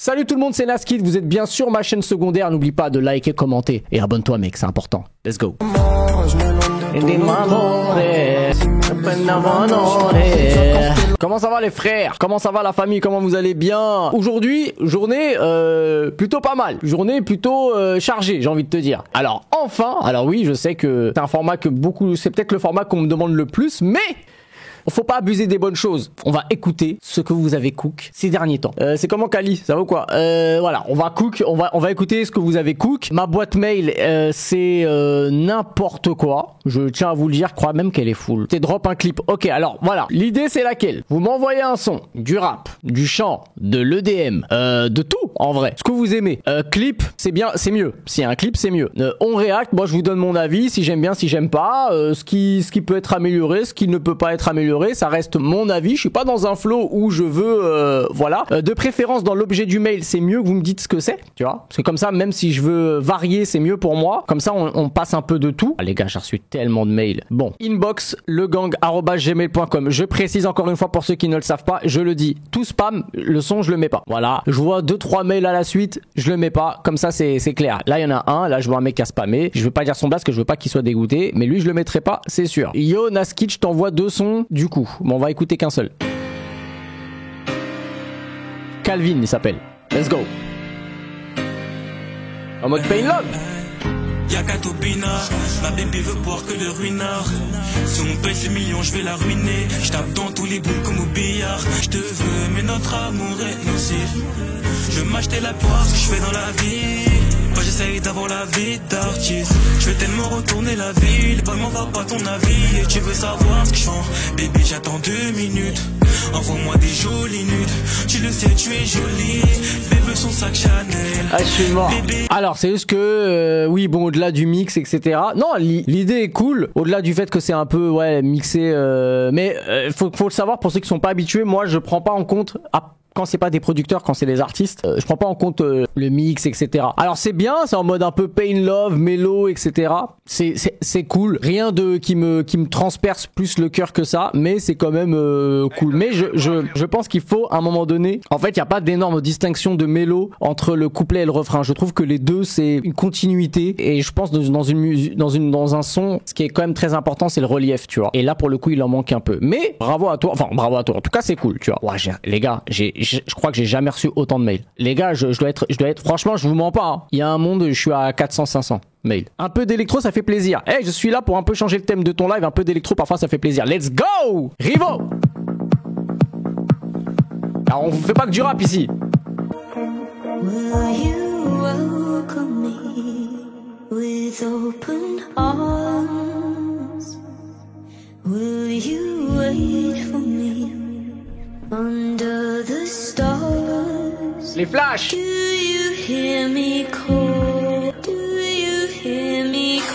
Salut tout le monde, c'est Naskid, vous êtes bien sur ma chaîne secondaire, n'oublie pas de liker, commenter et abonne-toi mec, c'est important. Let's go. Comment ça va les frères? Comment ça va la famille? Comment vous allez bien? Aujourd'hui, journée plutôt pas mal. Journée plutôt chargée, j'ai envie de te dire. Alors oui, je sais que c'est un format que c'est peut-être le format qu'on me demande le plus, mais faut pas abuser des bonnes choses. On va écouter ce que vous avez cook ces derniers temps. C'est comment Kali? Ça va ou quoi? Voilà, on va écouter ce que vous avez cook. Ma boîte mail, c'est n'importe quoi. Je tiens à vous le dire, je crois même qu'elle est full. C'est drop un clip. Ok, alors voilà. L'idée c'est laquelle? Vous m'envoyez un son, du rap, du chant, de l'EDM, de tout en vrai. Ce que vous aimez. Clip, c'est bien, c'est mieux. Si y a un clip, c'est mieux. On react. Moi, je vous donne mon avis. Si j'aime bien, si j'aime pas. Ce qui peut être amélioré, ce qui ne peut pas être amélioré. Ça reste mon avis, je suis pas dans un flow où je veux voilà, de préférence dans l'objet du mail, c'est mieux que vous me dites ce que c'est, tu vois, parce que comme ça, même si je veux varier, c'est mieux pour moi, comme ça on passe un peu de tout. Ah, les gars, j'ai reçu tellement de mails. Bon, inbox legang@gmail.com. Je précise encore une fois pour ceux qui ne le savent pas, je le dis, tout spam, le son je le mets pas. Voilà, je vois 2-3 mails à la suite, je le mets pas, comme ça c'est clair. Là il y en a un, là je vois un mec qui a spammé, je veux pas dire son blast, que je veux pas qu'il soit dégoûté, mais lui je le mettrai pas, c'est sûr. Yo Naskid, je t'envoie 2 sons du coup. Bon, on va écouter qu'un seul. Calvin, il s'appelle. Let's go. En mode Pain Love. Y'a Katobina, ma baby veut boire que de ruinard. Si on paye ses millions, je vais la ruiner. Je tape dans tous les boules comme au billard. Je te veux, mais notre amour est nocif. Je veux m'acheter la poire, ce que je fais dans la vie. Moi j'essaye d'avoir la vie d'artiste. Je veux tellement retourner la ville. Pas m'en va pas ton avis. Et tu veux savoir ce que je fais. Baby, j'attends 2 minutes. Envoie-moi des jolies nudes. Tu le sais, tu es jolie. Bébé son sac Chanel. Ah, je suis mort. Alors, c'est juste que, oui, bon, au-delà du mix, etc. Non, l'idée est cool. Au-delà du fait que c'est un peu, ouais, mixé. Mais faut le savoir pour ceux qui sont pas habitués. Moi, je prends pas en compte. Quand c'est pas des producteurs, quand c'est des artistes, je prends pas en compte le mix, etc. Alors c'est bien, c'est en mode un peu pain love, mélo, etc. C'est cool. Rien de qui me transperce plus le cœur que ça, mais c'est quand même cool. Mais je pense qu'il faut à un moment donné. En fait, il y a pas d'énorme distinction de mélo entre le couplet et le refrain. Je trouve que les deux c'est une continuité et je pense dans un son, ce qui est quand même très important, c'est le relief, tu vois. Et là pour le coup, il en manque un peu. Mais bravo à toi. Enfin, bravo à toi. En tout cas, c'est cool, tu vois. Ouais, les gars, je crois que j'ai jamais reçu autant de mails. Les gars, je dois être, franchement, je vous mens pas, hein. Il y a un monde, je suis à 400-500 mails. Un peu d'électro, ça fait plaisir. Hey, je suis là pour un peu changer le thème de ton live. Un peu d'électro, parfois, ça fait plaisir. Let's go! Rivo! Alors, on fait pas que du rap ici. Will you welcome me with open arms? Will you wait for me under the stars? Les flashs. Do you hear me call? Do you hear me call?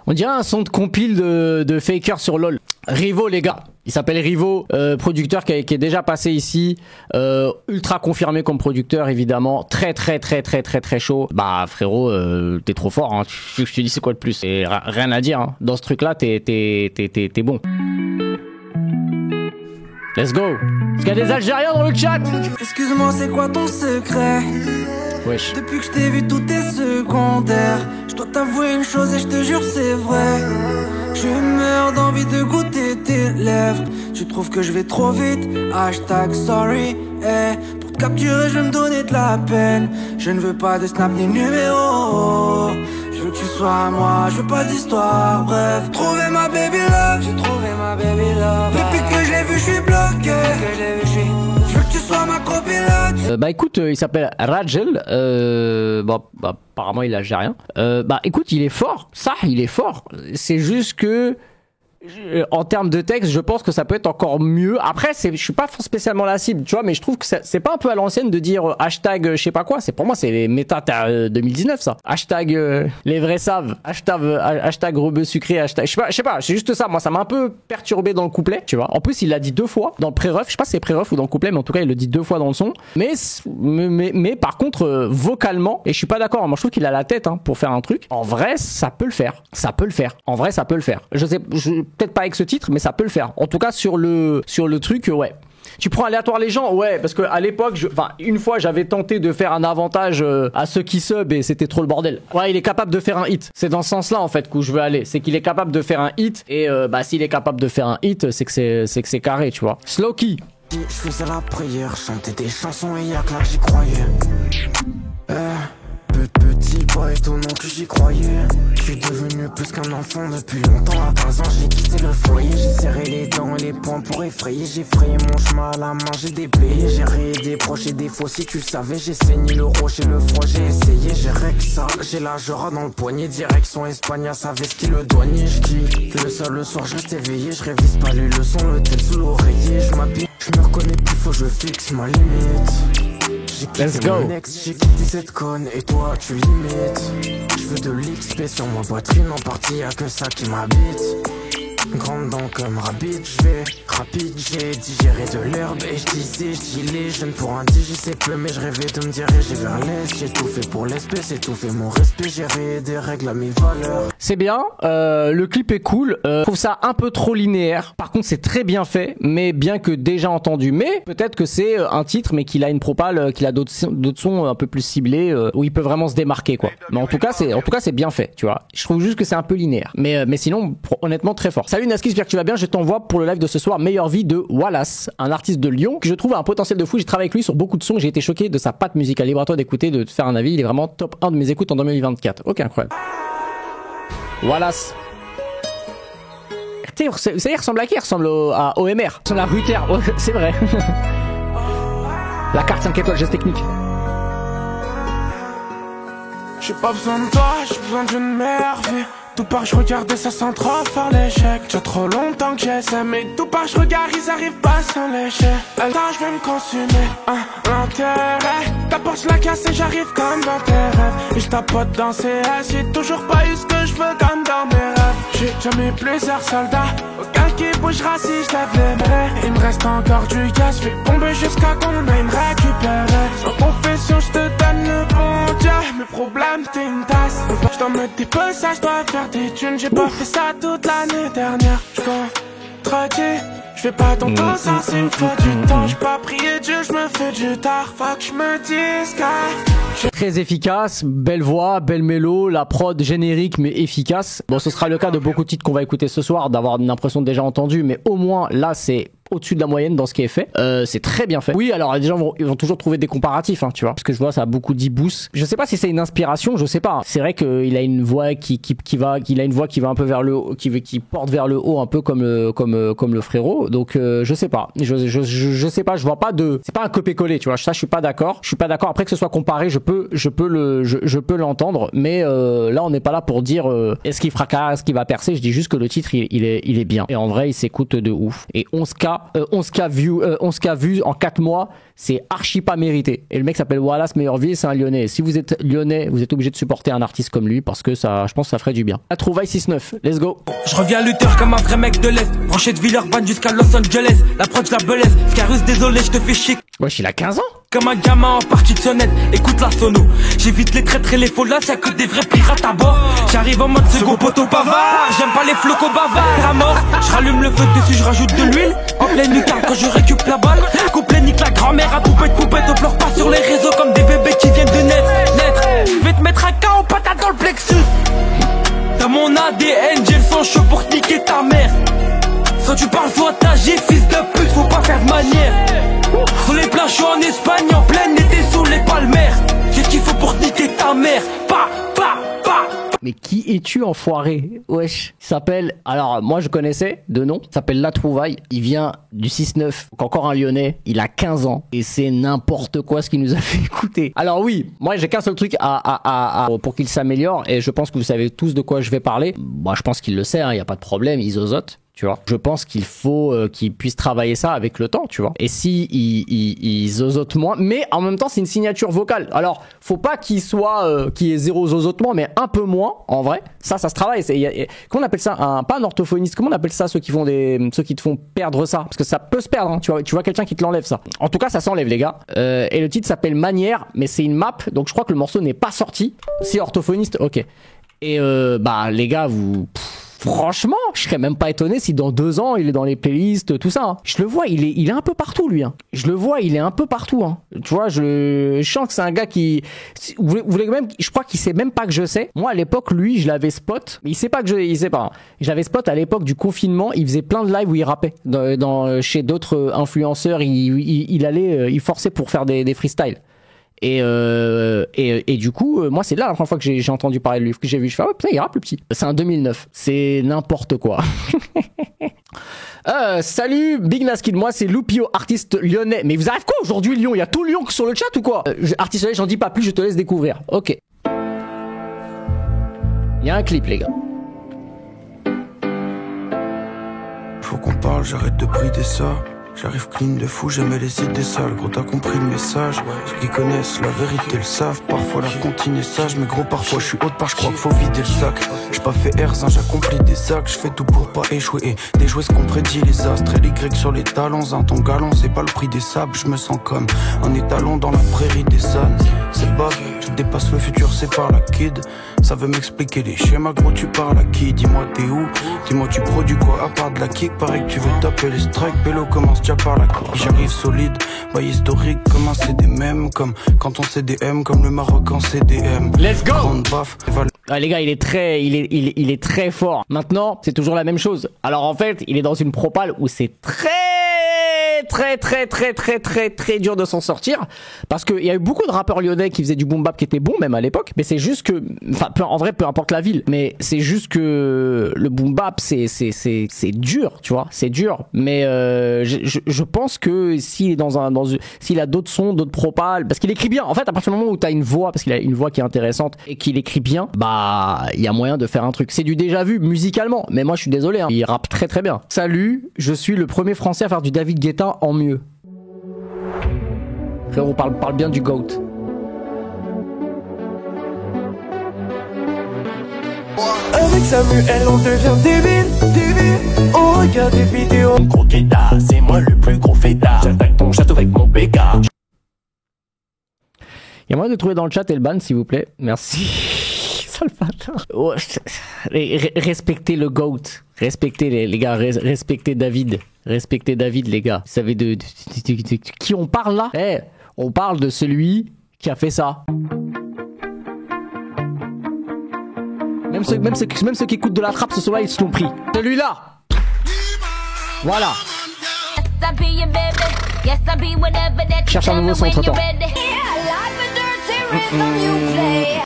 On dirait un son de compile de Faker sur LoL. Rivo, les gars. Il s'appelle Rivo, producteur qui est déjà passé ici, ultra confirmé comme producteur évidemment, très chaud. Bah frérot, t'es trop fort, hein. Je te dis c'est quoi de plus, et rien à dire, hein. Dans ce truc là t'es bon. Let's go. Est-ce qu'il y a des Algériens dans le chat? Excuse-moi, c'est quoi ton secret? Wesh. Depuis que je t'ai vu, tout est secondaire. Je dois t'avouer une chose et je te jure, c'est vrai. Je meurs d'envie de goûter tes lèvres. Tu trouves que je vais trop vite? Hashtag sorry, eh. Pour te capturer, je vais me donner de la peine. Je ne veux pas de snap ni numéro. Je veux que tu sois à moi, je veux pas d'histoire. Bref, trouver ma baby love. J'ai trouvé ma baby love. Depuis que je l'ai vu, je suis bloqué. Je veux que tu sois ma copilote. Bah écoute, il s'appelle Rajel. Apparemment il est algérien. Bah écoute, il est fort. Ça, il est fort. C'est juste que en termes de texte, je pense que ça peut être encore mieux. Après, je suis pas spécialement la cible, tu vois, mais je trouve que c'est pas un peu à l'ancienne de dire hashtag je sais pas quoi. C'est pour moi, c'est les méta 2019 ça. Hashtag les vrais savent. Hashtag rebeu sucré. Hashtag je sais pas. C'est juste ça. Moi, ça m'a un peu perturbé dans le couplet, tu vois. En plus, il l'a dit 2 fois dans le pré-ref. Je sais pas si c'est pré-ref ou dans le couplet, mais en tout cas, il le dit 2 fois dans le son. Mais par contre, vocalement, et je suis pas d'accord. Moi, je trouve qu'il a la tête pour faire un truc. En vrai, ça peut le faire. En vrai, ça peut le faire. Je sais, peut-être pas avec ce titre, mais ça peut le faire. En tout cas, sur le truc, ouais. Tu prends aléatoire les gens, ouais, parce que à l'époque, une fois, j'avais tenté de faire un avantage à ceux qui sub et c'était trop le bordel. Ouais, il est capable de faire un hit. C'est dans ce sens-là en fait où je veux aller. C'est qu'il est capable de faire un hit et s'il est capable de faire un hit, c'est que c'est carré, tu vois. Slowkey. Je faisais la prière, chantais des chansons et y'a que là que j'y croyais. Petit, pas étonnant que j'y croyais. Je suis devenu plus qu'un enfant depuis longtemps. À 15 ans, j'ai quitté le foyer. J'ai serré les dents et les poings pour effrayer. J'ai frayé mon chemin à la main, j'ai déblayé. J'ai rayé des proches et des faux. Si tu le savais, j'ai saigné le rocher, le froid. J'ai essayé, j'ai ça. J'ai la Jora dans le poignet. Direction Espagne, savait ce qui le douanier. J'quitte le seul le soir, je reste éveillé. Je révise pas les leçons, le tel sous l'oreiller. Je m'habille, je me reconnais plus, faut que je fixe ma limite. Let's go. J'ai quitté cette conne et toi tu limites. Je veux de l'XP sur ma poitrine, en partie y'a que ça qui m'habite. Grande dent comme rabbit, je vais rapide, j'ai digéré de l'herbe et je dis les jeunes pour un dit, j'y sais plus mais je rêvais de me diriger vers l'est. J'ai tout fait pour l'espèce, j'ai tout fait mon respect, j'ai rayé des règles à mes valeurs. C'est bien, le clip est cool, je trouve ça un peu trop linéaire. Par contre c'est très bien fait, mais bien que déjà entendu. Mais peut-être que c'est un titre, mais qu'il a une propale, qu'il a d'autres sons un peu plus ciblés, où il peut vraiment se démarquer quoi. Mais en tout cas c'est bien fait, tu vois. Je trouve juste que c'est un peu linéaire. Mais sinon, honnêtement très fort. Salut Naski, j'espère que tu vas bien. Je t'envoie pour le live de ce soir Meilleure Vie de Wallace, un artiste de Lyon que je trouve a un potentiel de fou. J'ai travaillé avec lui sur beaucoup de sons. J'ai été choqué de sa patte musicale. Libre à toi d'écouter, de te faire un avis. Il est vraiment top 1 de mes écoutes en 2024. Ok, incroyable. Wallace. Tu sais, il ressemble à qui? Il ressemble à OMR. Il ressemble à Ruther. Oh, c'est vrai. La carte 5 étoiles, geste technique. J'ai pas besoin de toi, j'ai besoin d'une merveille. Tout part je regardais ça sans trop faire l'échec. J'ai trop longtemps que j'essaie, mais tout part je regarde, ils arrivent pas sans lécher. Là je vais me consumer, l'intérêt. Ta porte je la casse et j'arrive comme dans tes rêves. Et je tapote dans ces S, j'ai toujours pas eu ce que je veux comme dans mes rêves. J'ai jamais eu plusieurs soldats, aucun qui bougera si je lève les mains. Il me reste encore du gaz, je vais bomber jusqu'à qu'on aille me récupérer. Sans confession je te donne le bon Dieu, mes problèmes t'es une tasse. Je t'en mets des peu, ça je dois faire des thunes, j'ai pas fait ça toute l'année dernière. J'contredis, j'fais pas ton temps, ça c'est une fois du temps. J'ai pas prié Dieu, j'me fais du tard. Faut que j'me dise que... Très efficace, belle voix, belle mélo, la prod générique mais efficace. Bon, ce sera le cas de beaucoup de titres qu'on va écouter ce soir, d'avoir une impression déjà entendue, mais au moins là c'est au-dessus de la moyenne dans ce qui est fait. C'est très bien fait. Oui, alors les gens ils vont toujours trouver des comparatifs, tu vois, parce que je vois ça a beaucoup d'e-boost. Je sais pas si c'est une inspiration, je sais pas. C'est vrai qu'il a une voix qui va un peu vers le haut, qui porte vers le haut un peu comme le frérot. Donc je sais pas. Je sais pas, je vois pas de, c'est pas un copier-coller, tu vois. Ça je suis pas d'accord. Après que ce soit comparé, je peux l'entendre, mais là on n'est pas là pour dire est-ce qu'il fera carrière, est-ce qu'il va percer. Je dis juste que le titre il est bien et en vrai il s'écoute de ouf. Et 11K vues en 4 mois, c'est archi pas mérité. Et le mec s'appelle Wallace Meilleure Vie, c'est un Lyonnais. Si vous êtes Lyonnais, vous êtes obligé de supporter un artiste comme lui parce que ça, je pense que ça ferait du bien. La trouvaille 6-9, let's go. Je reviens lutteur comme un vrai mec de l'Est. Branché de Villeurbanne jusqu'à Los Angeles. L'approche la belaise. Scarus désolé, je te fais chier. Wesh, il a 15 ans. Comme un gamin en partie de sonnette, écoute la sono. J'évite les traîtres et les faux là, y'a que des vrais pirates à bord. J'arrive en mode second poteau bavard. J'aime pas les flocos bavards à mort. J'rallume le feu dessus, j'rajoute de l'huile. En pleine lucarne quand je récupère la balle. Couplet nique la grand-mère à poupette. On pleure pas sur les réseaux comme des bébés qui viennent de naître. Je vais te mettre un KO patate dans le plexus. Dans mon ADN, j'ai le sang chaud pour niquer ta mère. Soit tu parles, soit t'agis, fils de pute, faut pas faire de manière. Sur les plages, je suis en Espagne, en plein été sous les palmaires. J'ai ce qu'il faut pour niquer ta mère. Pa. Mais qui es-tu, enfoiré? Wesh. Il s'appelle, alors moi je connaissais de nom, il s'appelle La Trouvaille, il vient du 6-9, donc encore un Lyonnais, il a 15 ans, et c'est n'importe quoi ce qu'il nous a fait écouter. Alors oui, moi j'ai qu'un seul truc pour qu'il s'améliore, et je pense que vous savez tous de quoi je vais parler. Moi je pense qu'il le sait, il y a pas de problème, il zozote. Tu vois, je pense qu'il faut qu'ils puissent travailler ça avec le temps, tu vois. Et si ils zozotent moins, mais en même temps c'est une signature vocale. Alors faut pas qu'il y ait zéro zozotement, mais un peu moins en vrai. Ça se travaille. Comment on appelle ça, pas un orthophoniste. Comment on appelle ça ceux qui te font perdre ça, parce que ça peut se perdre. Hein, tu vois quelqu'un qui te l'enlève ça. En tout cas ça s'enlève les gars. Et le titre s'appelle Manière, mais c'est une map, donc je crois que le morceau n'est pas sorti. Si orthophoniste, ok. Et les gars franchement, je serais même pas étonné si dans 2 ans il est dans les playlists, tout ça. Hein. Je le vois, il est un peu partout lui. Hein. Je le vois, il est un peu partout. Hein. Tu vois, je sens que c'est un gars qui, vous voulez même, je crois qu'il sait même pas que je sais. Moi à l'époque, lui, je l'avais spot, mais il sait pas. Hein. Je l'avais spot à l'époque du confinement. Il faisait plein de lives où il rappait chez d'autres influenceurs. Il forçait pour faire des freestyles. Et du coup, moi c'est là la première fois que j'ai entendu parler de lui, que j'ai vu, je fais oh putain il rappe le petit. C'est un 2009, c'est n'importe quoi. Salut Big Naskid, moi c'est Loupio, artiste lyonnais. Mais vous arrivez quoi aujourd'hui Lyon? Il y a tout Lyon sur le chat ou quoi? Artiste lyonnais, j'en dis pas plus, je te laisse découvrir. Ok. Il y a un clip les gars. Faut qu'on parle, j'arrête de brider ça. J'arrive clean de fou, j'aimais les idées sales. Gros t'as compris le message. Ceux qui connaissent la vérité le savent. Parfois la comptine est sage, mais gros parfois je suis haute part, je crois qu'il faut vider le sac. J'ai pas fait R1, j'accomplis des actes. Je fais tout pour pas échouer et déjouer ce qu'on prédit les astres. Et les sur les talons, un ton galant, c'est pas le prix des sables. Je me sens comme un étalon dans la prairie des sannes. C'est bug, je dépasse le futur, c'est par la kid. Ça veut m'expliquer les schémas, gros tu parles à qui? Dis-moi t'es où? Dis-moi tu produis quoi à part de la kick? Pareil que tu veux taper les strikes. Pélo commence déjà par la kick. J'arrive solide, bail historique comme un CD même. Comme quand on CDM, comme le Maroc en CDM. Let's go! Ah, les gars, il est très fort. Maintenant, c'est toujours la même chose. Alors en fait, il est dans une propale où c'est très dur de s'en sortir, parce qu'il y a eu beaucoup de rappeurs lyonnais qui faisaient du boom bap qui étaient bons même à l'époque, mais c'est juste que, enfin en vrai peu importe la ville, mais c'est juste que le boom bap c'est dur, tu vois, c'est dur, mais je pense que s'il est s'il a d'autres sons, d'autres propales, parce qu'il écrit bien, en fait à partir du moment où t'as une voix, parce qu'il a une voix qui est intéressante et qu'il écrit bien, bah il y a moyen de faire un truc. C'est du déjà vu musicalement, mais moi je suis désolé, hein, il rappe très bien. Salut, je suis le premier français à faire du David Guetta en mieux. Frérot, parle bien du GOAT. Avec Samuel on devient débile. On regarde des vidéos. Gros Guetta, c'est moi le plus gros fêtard. J'attaque ton château avec mon BK. Il y a moyen de trouver dans le chat Elban s'il vous plaît. Merci. Sale bâtard. Oh, respectez le GOAT. Respectez les gars, respectez David. Respectez David les gars. Vous savez de qui on parle là? On parle de celui qui a fait ça. Même ceux qui écoutent de la trappe ce soir, ils se l'ont pris. Celui-là. Voilà. Cherche un nouveau son entre temps.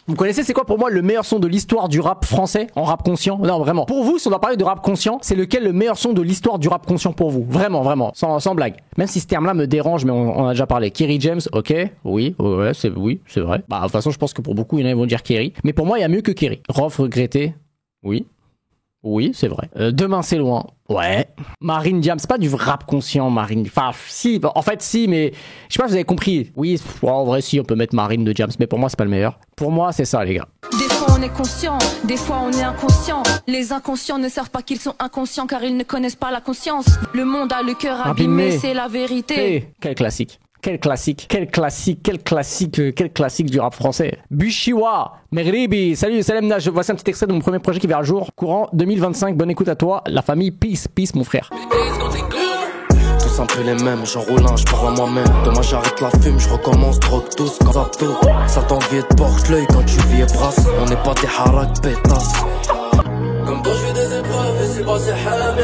Vous connaissez c'est quoi pour moi le meilleur son de l'histoire du rap français en rap conscient? Non vraiment. Pour vous, si on doit parler de rap conscient, c'est lequel le meilleur son de l'histoire du rap conscient pour vous? Vraiment, sans blague. Même si ce terme-là me dérange, mais on a déjà parlé. Kerry James, ok, oui, c'est vrai. Bah de toute façon, je pense que pour beaucoup, il y en a qui vont dire Kerry. Mais pour moi, il y a mieux que Kerry. Rof, regretté, oui, c'est vrai. Demain c'est loin. Ouais. Marine Diam, c'est pas du rap conscient, Marine. Enfin, si, en fait, si, mais je sais pas, vous avez compris. Oui, en vrai, si, on peut mettre Marine de Diams, mais pour moi, c'est pas le meilleur. Pour moi, c'est ça, les gars. Des fois, on est conscient, des fois, on est inconscient. Les inconscients ne savent pas qu'ils sont inconscients car ils ne connaissent pas la conscience. Le monde a le cœur abîmé, c'est la vérité. Quel classique. Quel classique du rap français. Bushiwa, Merribi, salut Salem Naj, voici un petit extrait de mon premier projet qui verra le jour. Courant 2025, bonne écoute à toi, la famille, peace mon frère. Tous un peu les mêmes, j'enroule un, j'pars à moi-même. Demain j'arrête la fume, j'recommence, drogue tous, quand ça tout. Ça t'envie de porte l'œil quand tu vis et brasse. On n'est pas des harak pétasses. Comme toi j'fais des épreuves et c'est pas c'est hamé.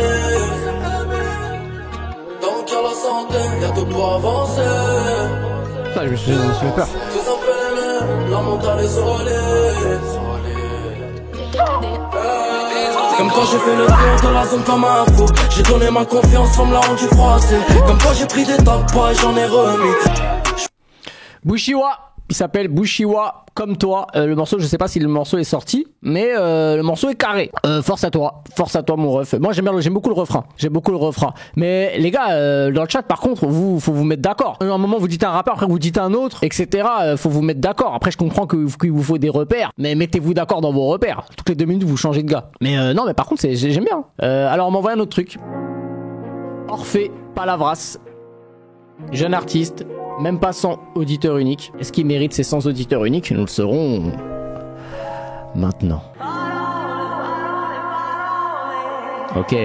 Tant qu'il y a la santé, y'a tout pour avancer. Ça, je me suis fait peur. Tous un peu les mêmes, la montagne est solide. Comme quand j'ai fait le tour de la zone comme un fou. J'ai donné ma confiance, on me l'a rendu froissé. Comme quand j'ai pris des tapes et j'en ai remis. Bushiwa, Il s'appelle Bushiwa comme toi. Le morceau, je sais pas si le morceau est sorti, mais le morceau est carré. Force à toi mon ref. Moi j'aime beaucoup le refrain. Mais les gars, dans le chat par contre, faut vous mettre d'accord. À un moment vous dites un rappeur, après vous dites un autre, etc. Faut vous mettre d'accord. Après je comprends qu'il vous faut des repères, mais mettez-vous d'accord dans vos repères. Toutes les 2 minutes vous changez de gars. Mais non, mais par contre j'aime bien. Alors on m'envoie un autre truc. Orphée Palavras, jeune artiste, même pas 100 auditeurs uniques. Est-ce qu'il mérite ces 100 auditeurs uniques? Nous le saurons maintenant. Ok.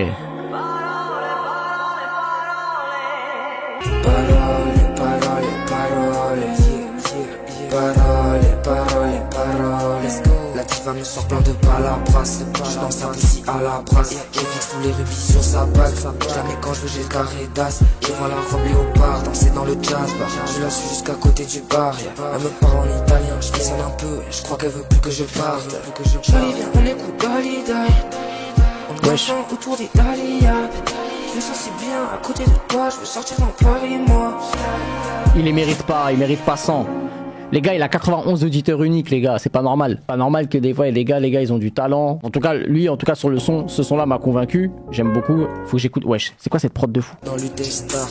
La diva me sort plein de palabras. Je danse un ici à la brasse. Je fixe tous les rubis sur sa bague. Jamais quand je veux j'ai le carré d'as. Je vois la robe léopard danser dans le jazz bar. Je la suis jusqu'à côté du bar. Elle me parle en italien, je frissonne un peu. Je crois qu'elle veut plus que je parle. Jolie viens on écoute Dalida. On danse autour des dahlias. Je me sens si bien à côté de toi. Je veux sortir dans Paris moi. Il les mérite pas 100. Les gars, il a 91 auditeurs uniques, les gars, c'est pas normal. Pas normal que des fois, les gars, ils ont du talent. En tout cas, lui, sur le son, ce son-là m'a convaincu. J'aime beaucoup. Faut que j'écoute. Wesh, c'est quoi cette prod de fou? Dans l'Utestar,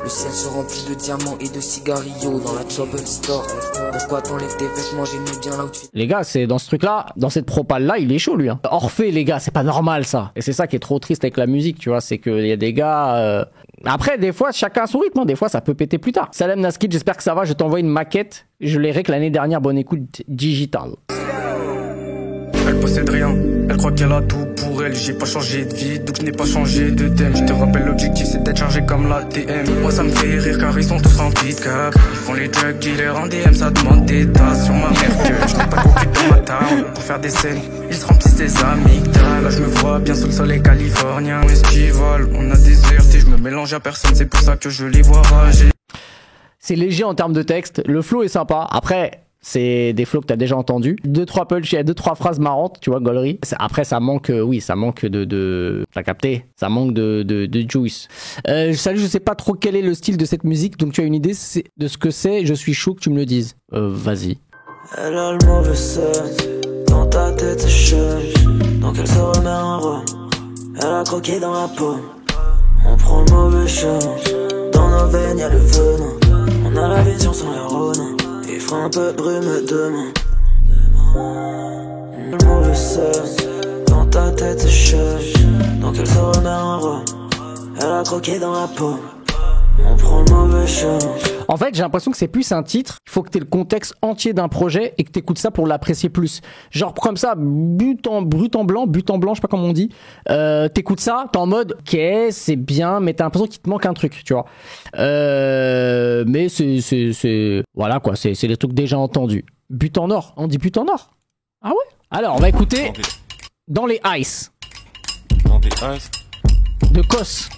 le ciel se remplit de diamants et de cigarillos dans la Trouble Store. Pourquoi t'enlèves tes vêtements? J'aime bien l'outfit. Les gars, c'est dans ce truc-là, dans cette propale-là, il est chaud, lui. Hein. Orphée, les gars, c'est pas normal, ça. Et c'est ça qui est trop triste avec la musique, tu vois. C'est qu'il y a des gars. Après, des fois, chacun a son rythme. Hein. Des fois, ça peut péter plus tard. Salem Naskid, j'espère que ça va. Je t'envoie une maquette. Je l'ai que l'année dernière. Bonne écoute digital. Elle possède rien, elle croit qu'elle a tout pour elle. J'ai pas changé de vie, donc je n'ai pas changé de thème. Je te rappelle l'objectif c'est d'être chargé comme l'ATM. Moi ça me fait rire car ils sont tous remplis de cap. Ils font les drug dealers en DM, ça demande des tasses sur ma mère que je n'ai pas compris dans ma table pour faire des scènes. Ils se remplissent des amygdales. Là je me vois bien sous le soleil californien. Estivale, on a déserté, je me mélange à personne, c'est pour ça que je les vois rager. C'est léger en termes de texte, le flow est sympa. Après, c'est des flows que t'as déjà entendus. 2-3 punch, il y a 2-3 phrases marrantes, tu vois, gaulerie. Après, ça manque, ça manque t'as capté? Ça manque de juice. Salut, je sais pas trop quel est le style de cette musique, donc tu as une idée de ce que c'est. Je suis chaud que tu me le dises. Vas-y. Elle a le mauvais sens, dans ta tête c'est change. Donc elle se remet en rond, elle a croqué dans la peau. On prend le mauvais chemin, dans nos veines y'a le venin. On a la vision sans les rônes. Il fera un peu de brume demain. Le mauvais sens, dans ta tête c'est change. Donc elle se remet en rond, elle a croqué dans la peau. On prend le mauvais chemin. En fait, j'ai l'impression que c'est plus un titre. Il faut que t'aies le contexte entier d'un projet et que t'écoutes ça pour l'apprécier plus. Genre comme ça, but en blanc, je sais pas comment on dit. T'écoutes ça, t'es en mode, ok, c'est bien, mais t'as l'impression qu'il te manque un truc, tu vois. Mais voilà quoi, c'est les trucs déjà entendus. But en or, on dit but en or. Ah ouais. Alors, on va écouter Dans les Ice. Dans des Ice. De Kos.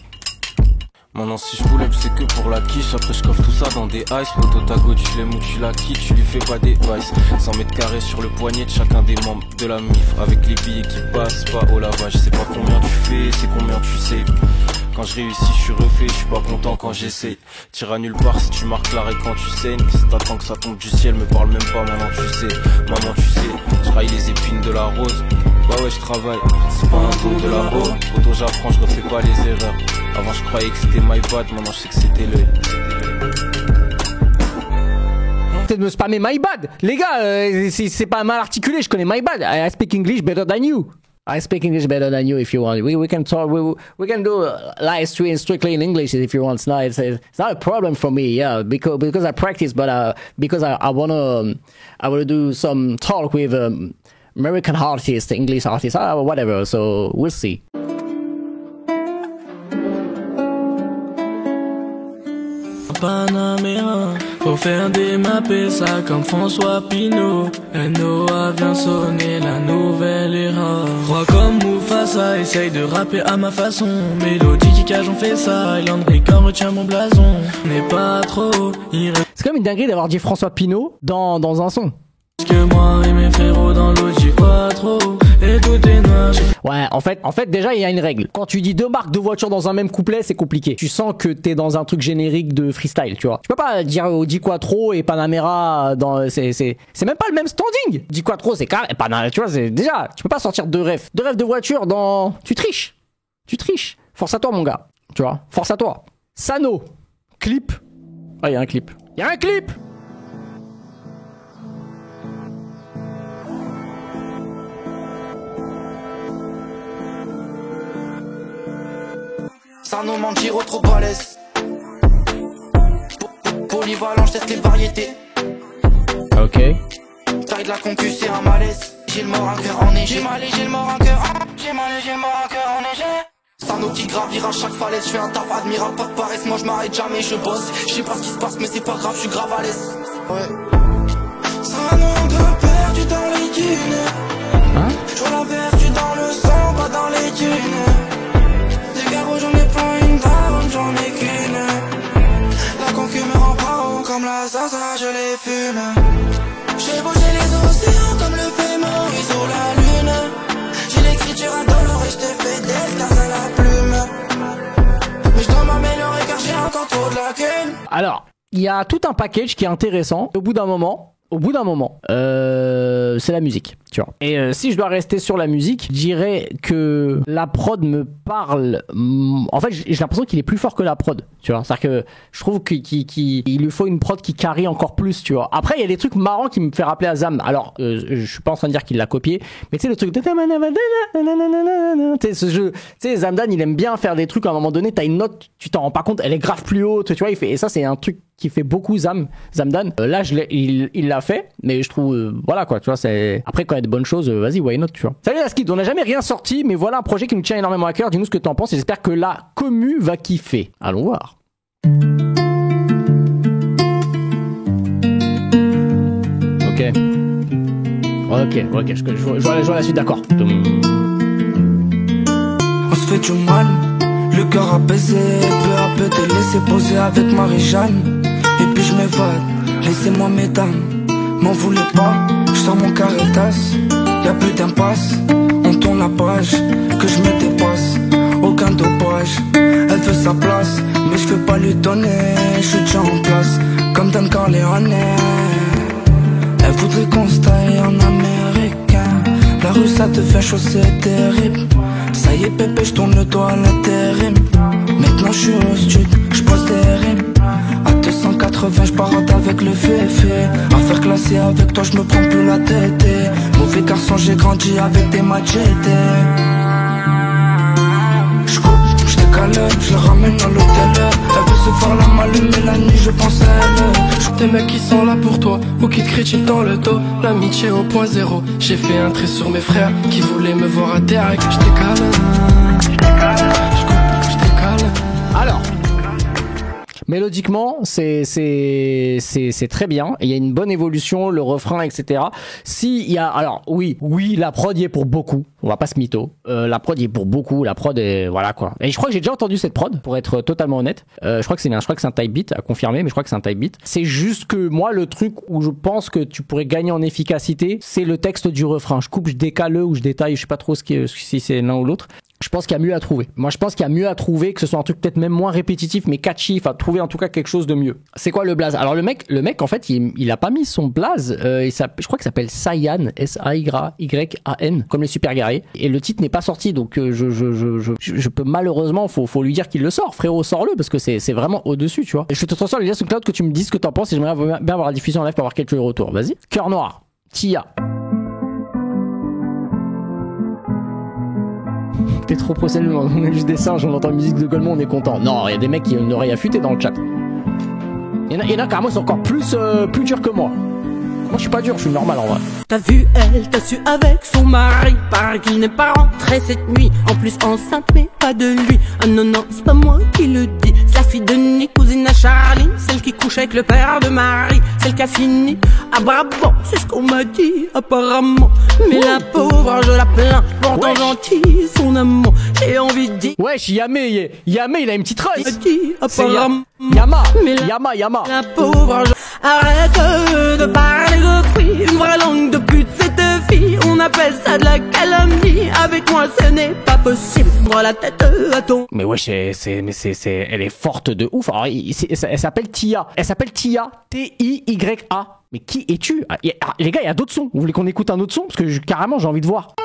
Maintenant si je pull up c'est que pour la quiche. Après je coffre tout ça dans des ice. Moto tago tu l'aimes ou tu la quittes. Tu lui fais pas des vices. 100 mètres carrés sur le poignet de chacun des membres de la MIF. Avec les billets qui passent pas au lavage. C'est pas combien tu fais, c'est combien tu sais. Quand je réussis je suis refait, je suis pas content quand j'essaie. Tire à nulle part si tu marques l'arrêt quand tu saignes. Si t'attends que ça tombe du ciel, me parle même pas maman tu sais. Maman tu sais, je raille les épines de la rose. Bah ouais je travaille, c'est pas un tour de la haut. Auto j'apprends, je refais pas les erreurs. Avant je croyais que c'était my bad, maintenant je sais que c'était le. Peut-être me spammer my bad. Les gars, c'est pas mal articulé, je connais my bad. I speak English better than you. I speak English better than you if you want. We can talk, we can do live stream strictly in English if you want. It's not a problem for me, yeah, because I practice, but because I wanna do some talk with American artists, English artists, whatever, so we'll see. Panamera, faut faire démapper ça comme François Pinault. NOA vient sonner la nouvelle era. Roi comme Mufasa, essaye de rapper à ma façon. Mélodie qui cage, on fait ça. Island Record retient mon blason. N'est pas trop. C'est comme une dinguerie d'avoir dit François Pinault dans un son. Que moi et mes frérots dans l'eau, j'y crois trop. et tout est noir. Ouais, en fait, déjà, il y a une règle. Quand tu dis 2 marques de voitures dans un même couplet, c'est compliqué. Tu sens que t'es dans un truc générique de freestyle, tu vois. Tu peux pas dire Audi Quattro et Panamera c'est même pas le même standing. Audi Quattro, c'est carré, tu vois, c'est déjà, tu peux pas sortir 2 refs. 2 refs de voiture dans, tu triches. Force à toi, mon gars. Tu vois, force à toi. Sano. Clip. Ah, il y a un clip. Sano Manjiro trop balèze. Polyvalent, je teste les variétés. Ok. Taille de la concu, c'est un malaise. J'ai le mort un cœur enneigé. J'ai le mort un cœur enneigé. Sano qui gravira à chaque falaise. Je fais un taf admirable, pas de paresse. Moi je m'arrête jamais, je bosse. Je sais pas ce qui se passe, mais c'est pas grave, je suis grave à l'aise. Ouais. Sano un peu perdu dans les dunes. Je vois la vertu dans le sang, pas dans les dunes. Des garros, j'en ai pas une daronne, j'en ai qu'une. La concu me rend pas haut comme la zaza, je les fume. J'ai bougé les océans comme le fait Maurice ou la lune. J'ai l'écriture indolore et je te fais des escars à la plume. Mais je dois m'améliorer car j'ai encore trop de lacunes. Alors, il y a tout un package qui est intéressant. Au bout d'un moment, c'est la musique, tu vois. Et si je dois rester sur la musique, je dirais que la prod me parle. En fait, j'ai l'impression qu'il est plus fort que la prod, tu vois. C'est-à-dire que je trouve qu'il lui faut une prod qui carry encore plus, tu vois. Après, il y a des trucs marrants qui me fait rappeler à Zam. Alors, je suis pas en train de dire qu'il l'a copié, mais tu sais le truc de tu sais ce jeu, tu sais Zamdan, il aime bien faire des trucs à un moment donné. T'as une note, tu t'en rends pas compte, elle est grave plus haute, tu vois. Il fait, et ça, c'est un truc qui fait beaucoup Zamdan. Là, il l'a fait, mais je trouve, voilà quoi, tu vois, c'est. Après, quand il y a de bonnes choses, vas-y, why not, tu vois. Salut la Skid, on n'a jamais rien sorti, mais voilà un projet qui nous tient énormément à cœur. Dis-nous ce que t'en penses et j'espère que la commu va kiffer. Allons voir. Ok, je vois la suite, d'accord. On se fait du mal, le cœur apaisé, peu à peu te laisser poser avec Marie-Jeanne. Et puis je m'évade, laissez-moi mesdames, m'en voulez pas, je sors mon caritas, y'a plus d'impasse, on tourne la page, que je me dépasse, aucun dopage, elle veut sa place, mais je veux pas lui donner, je suis déjà en place, comme Don Corleone. Elle voudrait qu'on se taille en américain, la rue ça te fait chaud, c'est terrible. Ça y est pépé, je tourne le doigt à l'intérim. Maintenant je suis au stud, je pose des rimes. À 280 je parade avec le féfé. Affaire classée avec toi je me prends plus la tête. Mauvais garçon j'ai grandi avec des machetés. Je coupe, je décale, je le ramène à l'hôtel. Elle veut se faire la malle mais la nuit je pense à elle. Des mecs qui sont là pour toi ou qui te critiquent dans le dos. L'amitié au point zéro. J'ai fait un trait sur mes frères qui voulaient me voir à direct. Je décale. Alors, mélodiquement, c'est très bien. Il y a une bonne évolution, le refrain, etc. Si il y a, alors oui, la prod y est pour beaucoup. On va pas se mytho. La prod y est pour beaucoup. La prod est, voilà quoi. Et je crois que j'ai déjà entendu cette prod, pour être totalement honnête. Je crois que c'est un type beat à confirmer, mais je crois que c'est un type beat. C'est juste que moi, le truc où je pense que tu pourrais gagner en efficacité, c'est le texte du refrain. Je coupe, je décale ou je détaille. Je sais pas trop si c'est l'un ou l'autre. Je pense qu'il y a mieux à trouver. Moi, je pense qu'il y a mieux à trouver, que ce soit un truc peut-être même moins répétitif, mais catchy. Enfin, trouver en tout cas quelque chose de mieux. C'est quoi le blaze? Alors le mec, en fait, il a pas mis son blaze. Je crois qu'il s'appelle Saiyan, S-A-Y-A-N, comme les super guerriers. Et le titre n'est pas sorti, donc je peux malheureusement, faut lui dire qu'il le sort. Frérot, sors-le, parce que c'est vraiment au-dessus, tu vois. Et je te transfère le lien sur Cloud, que tu me dises ce que t'en penses, et j'aimerais bien avoir la diffusion en live pour avoir quelques retours. Vas-y. Cœur Noir, Tia. T'es trop procédé, on est juste des singes, on entend la musique de Golemont, on est content. Non, il y a des mecs qui ont une oreille affûtée dans le chat. Il y en a carrément, c'est encore plus dur que moi. Moi je suis pas dur, je suis normal en vrai. T'as vu elle, t'as su avec son mari. Paraît qu'il n'est pas rentré cette nuit. En plus enceinte mais pas de lui. Ah non non, c'est pas moi qui le dis. C'est la fille de Nick, cousine à Charlie. Celle qui couche avec le père de Marie. Celle qui a fini à Brabant. C'est ce qu'on m'a dit apparemment. Mais la pauvre je la plains. Pourtant gentil son amour. J'ai envie de dire. Wesh, Yamé il a une petite race. Apparemment. Yama. La pauvre je... Arrête de parler de fruits. Une vraie langue de pute cette fille. On appelle ça de la calomnie. possible. Prends la tête à ton. Mais wesh, elle est forte de ouf. Alors, elle s'appelle Tia. Elle s'appelle Tia, T-I-Y-A. Mais qui es-tu? Les gars, il y a d'autres sons. Vous voulez qu'on écoute un autre son? Parce que carrément, j'ai envie de voir.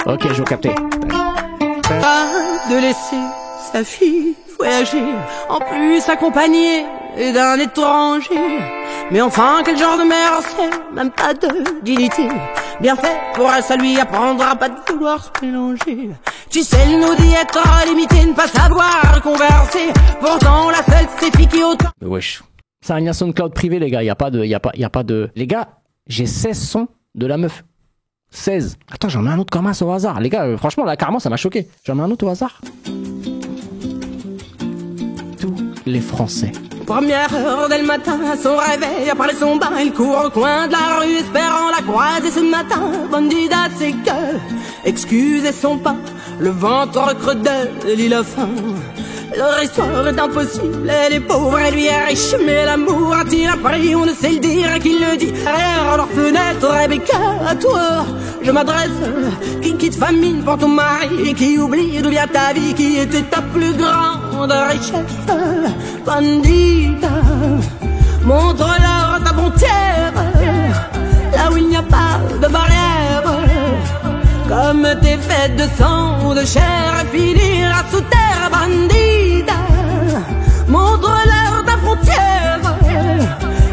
Ok, je vais capter. Pas de laisser sa fille voyager, en plus accompagnée d'un étranger. Mais enfin, quel genre de mère c'est? Même pas de dignité. Bien fait, pour elle, ça lui apprendra pas de vouloir se mélanger. Tu sais, elle nous dit être limité, ne pas savoir converser. Pourtant, la seule, c'est fille qui autant. Mais wesh. C'est un lien SoundCloud privé, les gars. Y a pas de... Les gars, j'ai 16 sons de la meuf. 16. Attends, j'en mets un autre comme ça au hasard. Les gars, franchement, là, carrément, ça m'a choqué. J'en mets un autre au hasard. Tous les Français. Première heure dès le matin, à son réveil, après son bain, il court au coin de la rue, espérant la croiser ce matin. Bandida, c'est que, excusez son pas, le ventre creux de l'île a faim. Leur histoire est impossible, elle est pauvre, elle lui est riche, mais l'amour a-t-il un prix, on ne sait le dire, qui le dit. Derrière leur fenêtre, Rebecca, à toi, je m'adresse, qui quitte famine pour ton mari, qui oublie d'où vient ta vie, qui était ta plus grande richesse. Bandita, montre-leur ta frontière, là où il n'y a pas de barrière. Comme t'es faite de sang, de chair, et finira sous terre. Bandita, montre-leur ta frontière,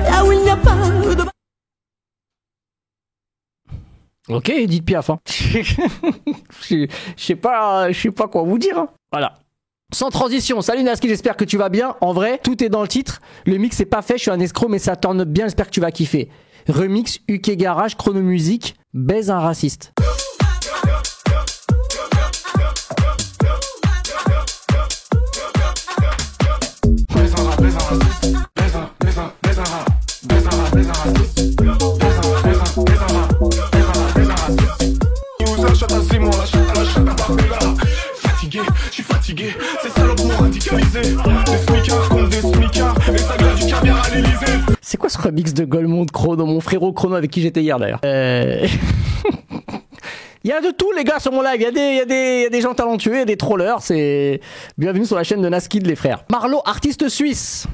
là où il n'y a pas de... Ok, Edith Piaf. Hein. Je sais pas quoi vous dire. Hein. Voilà. Sans transition, salut Naski, j'espère que tu vas bien. En vrai, tout est dans le titre. Le mix est pas fait, je suis un escroc, mais ça tourne bien, j'espère que tu vas kiffer. Remix, UK Garage, Chrono Music, baise un raciste. Je suis fatigué, c'est salopes m'ont radicalisé. Des smicards contre des smicards, et ça glace du caviar à l'Elysée. C'est quoi ce remix de Golemont Chrono, mon frérot Chrono avec qui j'étais hier d'ailleurs. Il y a de tout les gars sur mon live, il y a des gens talentueux, il y a des trollers, c'est... Bienvenue sur la chaîne de Naskid les frères. Marlo, artiste suisse.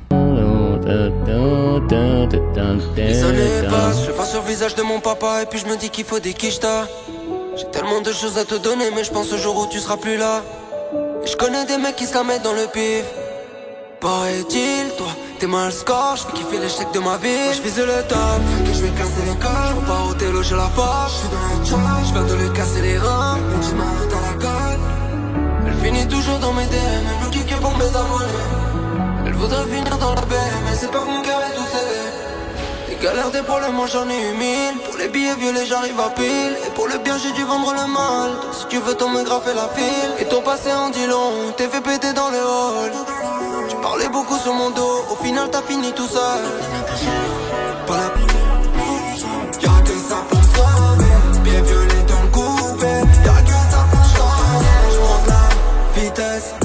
Les années passent, je face sur le visage de mon papa et puis je me dis qu'il faut des quichetas. J'ai tellement de choses à te donner mais je pense au jour où tu seras plus là. Et je connais des mecs qui se la mettent dans le pif. Paraît-il, toi, t'es mal score, je fais kiffer l'échec de ma vie. Je vise le top, que je vais casser les corps. Je repars au télo, j'ai la force. Je suis dans le chat, je viens de lui casser les reins. Le petit m'arrête à la côte. Elle finit toujours dans mes DM, elle me kick pour mes abonnés. Elle voudrait finir dans la baie, mais c'est pas que mon cœur est tout scellé. Les galères des problèmes, moi j'en ai eu 1000. Pour les billets violets, j'arrive à pile. Et pour le bien, j'ai dû vendre le mal. Donc, si tu veux, t'en me graffer la file. Et ton passé en dit long, t'es fait péter dans le hall. Tu parlais beaucoup sur mon dos, au final t'as fini tout seul. Pas la... Y'a que ça pour sauver. Bien violet dans le coupé. Y'a que ça pour changer. Je prends de la vitesse.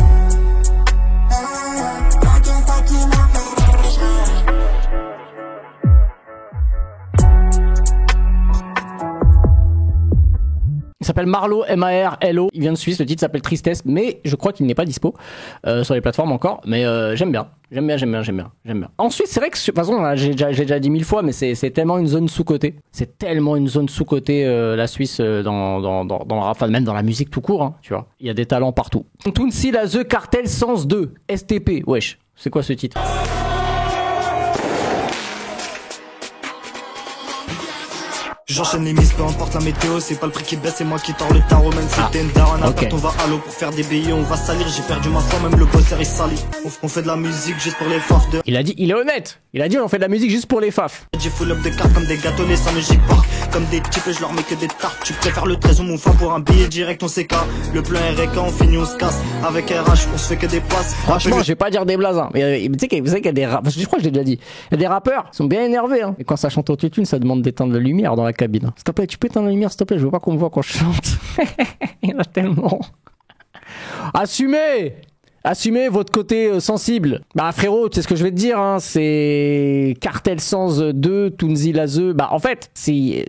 Il s'appelle Marlo, M-A-R-L-O. Il vient de Suisse, le titre s'appelle Tristesse, mais je crois qu'il n'est pas dispo sur les plateformes encore. Mais j'aime bien. Ensuite, c'est vrai que, de toute façon, j'ai déjà dit 1000 fois, mais c'est tellement une zone sous-cotée. C'est tellement une zone sous-cotée, la Suisse, dans le rap, enfin, même dans la musique tout court, hein, tu vois. Il y a des talents partout. Tounsi, la The Cartel Sens 2, STP. Wesh, c'est quoi ce titre ? J'enchaîne les mises, peu importe la météo, c'est pas le prix qui baisse, c'est moi qui tords le tarot, même si t'es une daronne, on va à l'eau pour faire des billets, on va salir, j'ai perdu ma foi, même le bosser il salit. On fait de la musique juste pour les faf de... Il a dit, il est honnête, il a dit on fait de la musique juste pour les faf. J'ai full up de cartes comme des gâtonnets, ça me gicle pas, comme des types et je leur mets que des tartes. Tu préfères le 13 ou mon fin pour un billet direct, on s'écarte. Le plan RK, on finit, on se casse, avec RH, on se fait que des passes. Franchement, je vais pas dire des blazes, hein. Mais tu sais qu'il y a des rappeurs, je crois que je l'ai déjà dit, il y a des rappeurs qui sont bien énervés, hein. Et quand ça chante au autotune, ça demande d'éteindre la lumière dans la cabine. S'il te plaît, tu peux éteindre la lumière, s'il te plaît, je veux pas qu'on me voit quand je chante. Il y en a tellement. Assumez! Assumez votre côté sensible. Bah frérot, tu sais ce que je vais te dire, hein, c'est Cartel Sans 2, Tounzi Laze. Bah en fait, c'est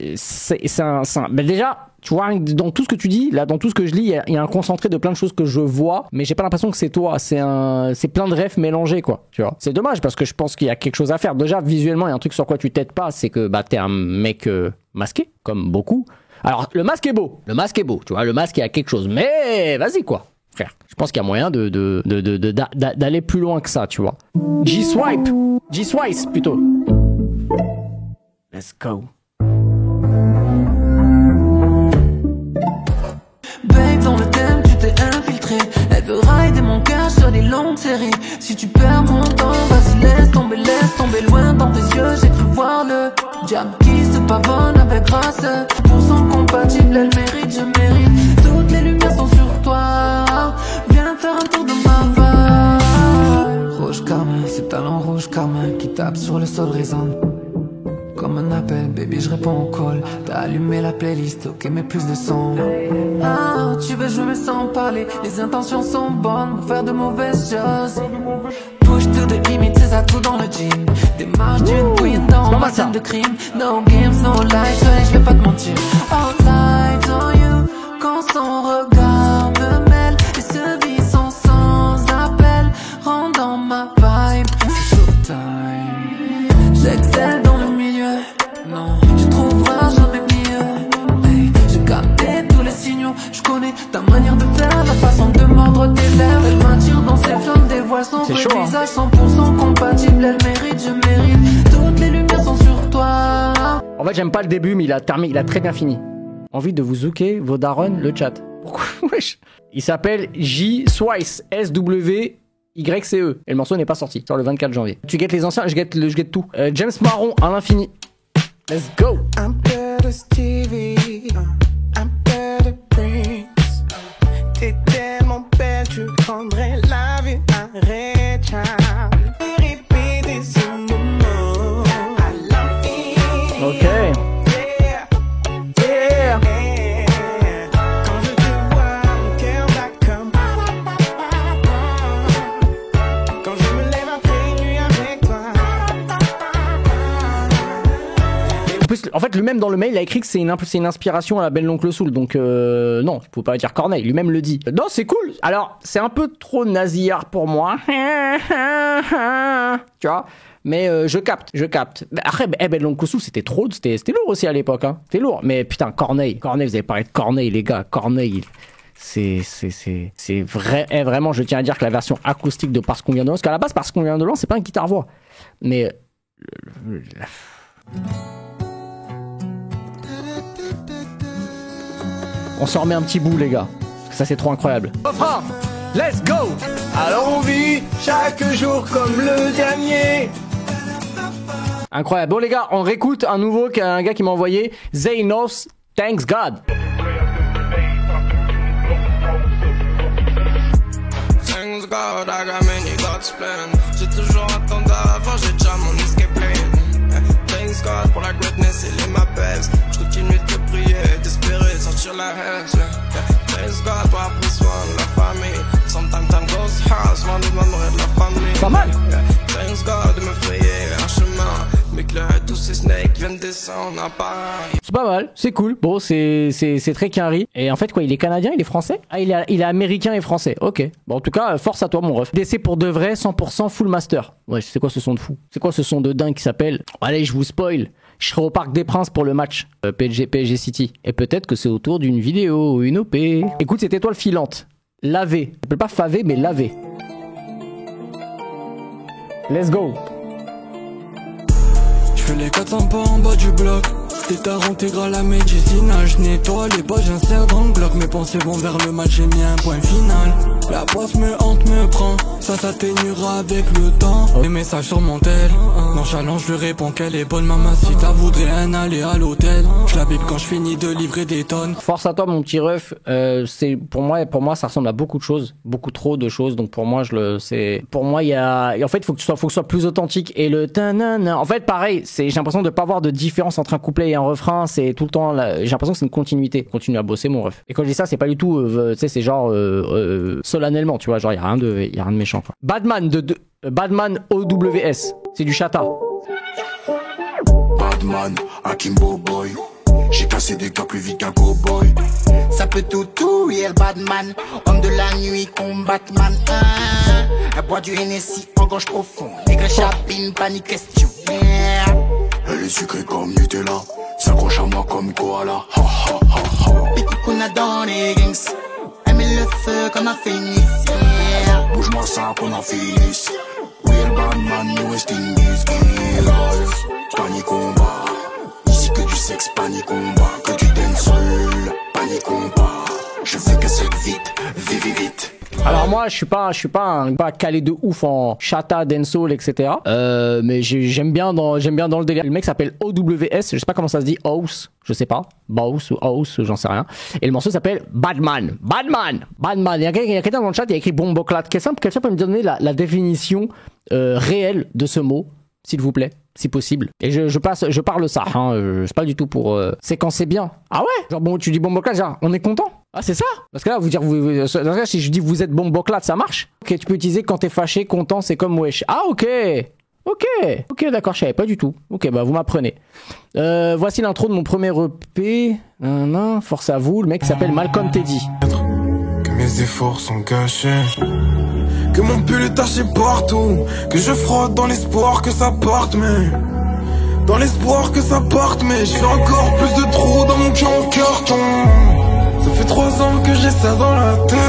un... Bah déjà... Tu vois, dans tout ce que tu dis, là, dans tout ce que je lis, il y a un concentré de plein de choses que je vois, mais j'ai pas l'impression que c'est toi. C'est plein de rêves mélangés, quoi. Tu vois. C'est dommage parce que je pense qu'il y a quelque chose à faire. Déjà, visuellement, il y a un truc sur quoi tu t'aides pas, c'est que bah t'es un mec masqué, comme beaucoup. Alors, le masque est beau. Le masque est beau. Tu vois, le masque, il y a quelque chose. Mais vas-y, quoi, frère. Je pense qu'il y a moyen d'aller plus loin que ça, tu vois. G-Swice plutôt. Let's go. Babe, dans le thème, tu t'es infiltré. Elle veut rider mon cœur sur des longues séries. Si tu perds mon temps, vas-y, laisse tomber loin dans tes yeux. J'ai cru voir le diable qui se pavonne avec grâce. Pour son compatible, elle mérite, je mérite. Toutes les lumières sont sur toi. Viens faire un tour de ma vague. Rouge carmin, ce talent rouge carmin qui tape sur le sol résonne. Comme un appel, baby, je réponds au call. T'as allumé la playlist, ok, mais plus de son. Ah, tu veux jouer mais sans parler. Les intentions sont bonnes pour faire de mauvaises choses. Push to the limit, c'est ça tout dans le gym. Démarche d'une queen dans ma scène de crime. No games, no lies, je vais pas te mentir. All lights on you, quand son regard me mêle. Et se vit sans appel, rendant ma vibe. C'est showtime. J'excelle dans le milieu, non, je trouverai jamais mieux. Hey, j'ai capté tous les signaux, je connais ta manière de faire, la façon de mordre tes lèvres. Elle m'attire dans ses flammes, dévoile son vrai visage, 100% compatible, elle mérite, je mérite. Toutes les lumières sont sur toi. En fait, j'aime pas le début, mais il a très bien fini. Envie de vous zouker vos darons, le chat. Pourquoi? Wesh. Il s'appelle G-Swice, S-W YCE. Et le morceau n'est pas sorti. Sort le 24 janvier. Tu guettes les anciens, je guette tout. James Marron à l'infini. Let's go. I'm better Stevie. I'm better Prince. T'es tellement belle, tu prendrais la vie irréprochable. Répéter ce moment à l'infini. Ok. En fait, lui-même dans le mail, il a écrit que c'est une inspiration à la belle l'oncle Soul. Donc, non, il faut pas dire Corneille. Lui-même le dit. Non, c'est cool. Alors, c'est un peu trop nasillard pour moi. Tu vois. Mais je capte. Après, belle l'oncle Soul, c'était trop. C'était lourd aussi à l'époque. Hein. C'était lourd. Mais putain, Corneille, vous avez parlé de Corneille, les gars. Corneille, c'est vraiment, je tiens à dire que la version acoustique de Parce qu'on vient de loin, parce qu'à la base, Parce qu'on vient de loin, c'est pas un guitare-voix. Mais. On s'en remet un petit bout, les gars. Parce que ça, c'est trop incroyable. Refrain, let's go. Alors on vit chaque jour comme le dernier. Incroyable. Bon, les gars, on réécoute un nouveau, un gars qui m'a envoyé. Zaynos, Thanks God. Thanks God, I got many God's plans. J'ai toujours attendu avant, j'ai déjà mon escape plan. Thanks God pour la greatness et les m'appels. Je continue de prier, d'espérer sortir la haine. Thanks God pour avoir pris soin de la famille. Sometimes time goes hard, souvent de m'amour de la famille. Pas mal. Thanks God de me frayer un chemin. M'éclairer tous ces snakes viennent descendre à Paris. C'est pas mal, c'est cool. Bon, c'est très carré. Et en fait, quoi, il est canadien, il est français? Ah, il est américain et français. Ok. Bon, en tout cas, force à toi, mon ref. DC pour de vrai, 100% full master. Ouais, c'est quoi ce son de fou? C'est quoi ce son de dingue qui s'appelle? Allez, je vous spoil. Je serai au Parc des Princes pour le match PSG City. Et peut-être que c'est autour d'une vidéo ou une OP. Écoute, cette étoile filante. Lavé. Je peux pas faver, mais lavé. Let's go. J'fais les 400 pas en bas du bloc. Tétard intégral à médecine. Je nettoie les poches, j'insère dans le bloc. Mes pensées vont vers le match, j'ai mis un point final. La poisse me hante, me prend. Ça s'atténuera avec le temps. Les messages sur mon tel. Nonchalant, je lui réponds qu'elle est bonne. Mamacita voudrait un aller à l'hôtel. Je la bip quand je finis de livrer des tonnes. Force à toi, mon petit ref. C'est pour moi, ça ressemble à beaucoup de choses, beaucoup trop de choses. Donc pour moi, pour moi, il y a. En fait, faut que ce soit plus authentique. Et le tanana. En fait, pareil. J'ai l'impression de pas avoir de différence entre un couplet et un refrain. C'est tout le temps. J'ai l'impression que c'est une continuité. Continue à bosser, mon ref. Et quand je dis ça, c'est pas du tout. Tu sais, c'est genre solennellement, tu vois, genre y a rien de méchant quoi. Badman Badman OWS, c'est du chata. Badman, Akimbo Boy. J'ai cassé des cas plus vite qu'un cowboy. Ça peut tout, real badman. Homme de la nuit, combatman. Elle boit du Hennessy en gorge profonde. Nègre chapine, pas ni question. Elle est sucrée comme Nutella. S'accroche à moi comme koala. Ha ha ha ha. Pikukuna dans les gangs. Elle met le feu comme un phénix. Bouge-moi ça qu'on en finisse. Real badman, no West Indies. Panique combat. Ici que du sexe, panique combat. Que du dancehall, panique combat. Je fais que cette vite, vite. Alors moi je suis pas calé de ouf en chata, dancehall, etc. Mais j'aime bien dans le délire. Le mec s'appelle OWS, je sais pas comment ça se dit, House, je sais pas, Boss ou House, j'en sais rien. Et le morceau s'appelle Badman. Il y a quelqu'un dans le chat, il y a écrit Bomboclat. Quelqu'un peut me donner la définition réelle de ce mot, s'il vous plaît, si possible. Et je parle ça, hein, c'est pas du tout pour... c'est quand c'est bien. Ah ouais? Genre bon, tu dis Bomboclat, genre on est content? Ah c'est ça? Parce que là, si je dis vous êtes Bomboclat, ça marche? Ok, tu peux utiliser quand t'es fâché, content, c'est comme wesh. Ah ok, d'accord, je savais pas du tout. Ok, bah vous m'apprenez. Voici l'intro de mon premier EP. Force à vous, le mec s'appelle Malcolm Teddy. Que mes efforts sont gâchés. Que mon pull est taché partout. Que je frotte dans l'espoir que ça parte, mais... Dans l'espoir que ça parte, mais j'ai encore plus de trous dans mon carton. Ça fait 3 ans que j'ai ça dans la tête.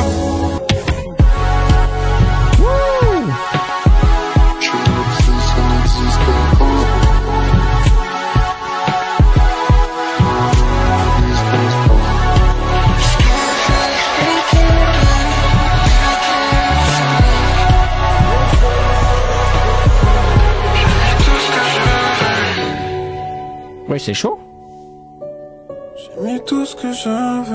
Ouais, c'est chaud. J'ai mis tout ce que j'avais.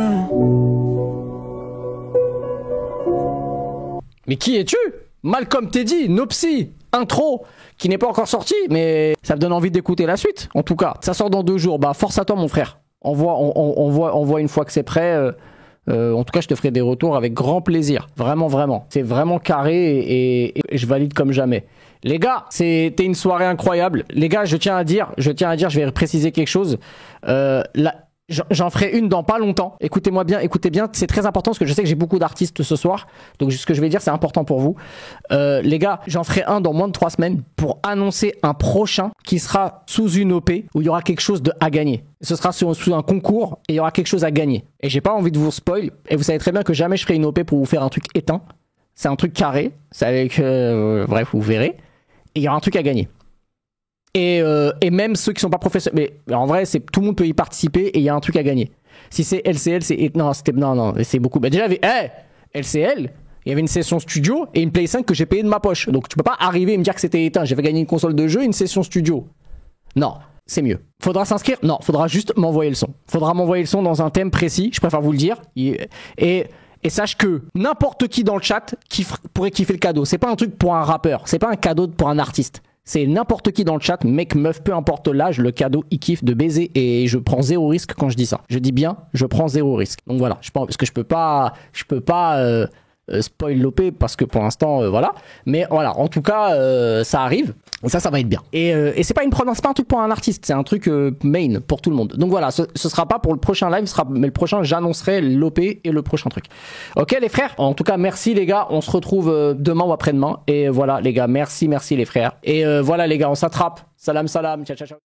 Mais qui es-tu? Malcolm Teddy, Nopsy, intro, qui n'est pas encore sorti, mais ça me donne envie d'écouter la suite. En tout cas, ça sort dans 2 jours. Bah, force à toi, mon frère. On voit une fois que c'est prêt. En tout cas, je te ferai des retours avec grand plaisir. Vraiment. C'est vraiment carré et je valide comme jamais. Les gars, c'était une soirée incroyable. Les gars, je tiens à dire, je vais préciser quelque chose. J'en ferai une dans pas longtemps. Écoutez bien, c'est très important parce que je sais que j'ai beaucoup d'artistes ce soir. Donc ce que je vais dire, c'est important pour vous. Les gars, j'en ferai un dans moins de 3 semaines pour annoncer un prochain qui sera sous une OP où il y aura quelque chose à gagner. Ce sera sous un concours et il y aura quelque chose à gagner. Et j'ai pas envie de vous spoil. Et vous savez très bien que jamais je ferai une OP pour vous faire un truc éteint. C'est un truc carré. C'est avec... bref, vous verrez. Et il y aura un truc à gagner. Et même ceux qui sont pas professionnels, mais en vrai, tout le monde peut y participer et il y a un truc à gagner. Si c'est LCL, non, c'est beaucoup. Bah déjà, LCL, il y avait une session studio et une Play 5 que j'ai payé de ma poche. Donc tu peux pas arriver et me dire que c'était éteint. J'avais gagné une console de jeu et une session studio. Non, c'est mieux. Faudra s'inscrire? Non, faudra juste m'envoyer le son. Faudra m'envoyer le son dans un thème précis. Je préfère vous le dire. Et sache que n'importe qui dans le chat pourrait kiffer le cadeau. C'est pas un truc pour un rappeur. C'est pas un cadeau pour un artiste. C'est n'importe qui dans le chat, mec, meuf, peu importe l'âge, le cadeau, il kiffe de baiser. Et je prends 0 risque quand je dis ça. Je dis bien, je prends 0 risque. Donc voilà, parce que je peux pas spoil l'OP parce que pour l'instant, voilà. Mais voilà, en tout cas, ça arrive. Et ça va être bien. Et c'est pas un truc pour un artiste, c'est un truc main pour tout le monde. Donc voilà, ce sera pas pour le prochain live, mais le prochain, j'annoncerai l'OP et le prochain truc. Ok les frères? En tout cas, merci les gars, on se retrouve demain ou après-demain. Et voilà les gars, merci les frères. Et voilà les gars, on s'attrape. Salam, ciao.